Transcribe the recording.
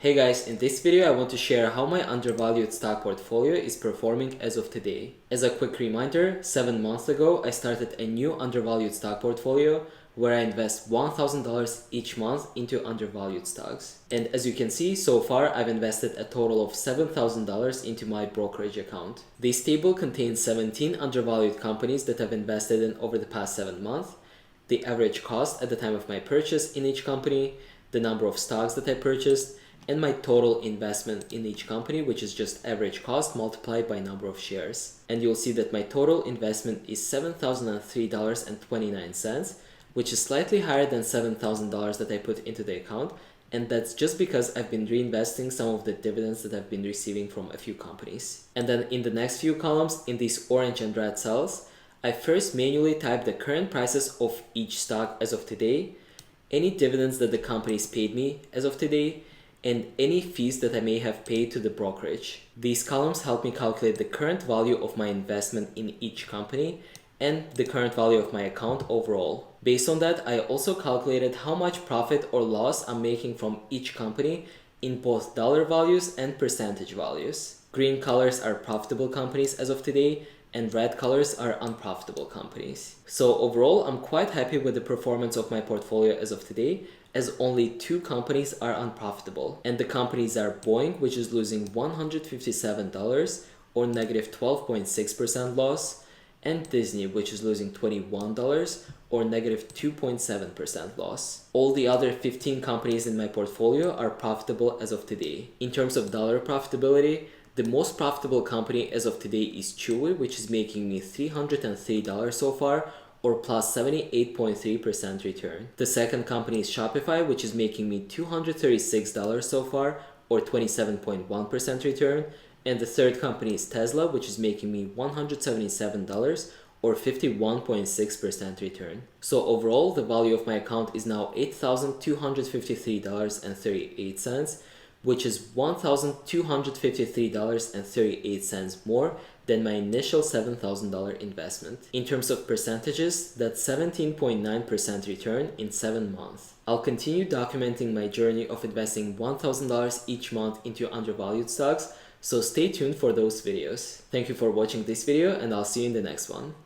Hey guys, in this video I want to share how my undervalued stock portfolio is performing as of today. As a quick reminder, 7 months ago I started a new undervalued stock portfolio where I invest $1,000 each month into undervalued stocks. And as you can see, so far I've invested a total of $7,000 into my brokerage account. This table contains 17 undervalued companies that I've invested in over the past 7 months, the average cost at the time of my purchase in each company, the number of stocks that I purchased, and my total investment in each company, which is just average cost multiplied by number of shares. And you'll see that my total investment is $7,003.29, which is slightly higher than $7,000 that I put into the account. And that's just because I've been reinvesting some of the dividends that I've been receiving from a few companies. And then in the next few columns, in these orange and red cells, I first manually type the current prices of each stock as of today, any dividends that the companies paid me as of today, and any fees that I may have paid to the brokerage. These columns help me calculate the current value of my investment in each company and the current value of my account overall. Based on that, I also calculated how much profit or loss I'm making from each company in both dollar values and percentage values. Green colors are profitable companies as of today, and red colors are unprofitable companies. So overall, I'm quite happy with the performance of my portfolio as of today, as only 2 companies are unprofitable. And the companies are Boeing, which is losing $157 or negative 12.6% loss, and Disney, which is losing $21 or negative 2.7% loss. All the other 15 companies in my portfolio are profitable as of today. In terms of dollar profitability, the most profitable company as of today is Chewy, which is making me $303 so far, or plus 78.3% return. The second company is Shopify, which is making me $236 so far, or 27.1% return. And the third company is Tesla, which is making me $177 or 51.6% return. So overall, the value of my account is now $8,253.38, which is $1,253.38 more than my initial $7,000 investment. In terms of percentages, that's 17.9% return in 7 months. I'll continue documenting my journey of investing $1,000 each month into undervalued stocks, so stay tuned for those videos. Thank you for watching this video, and I'll see you in the next one.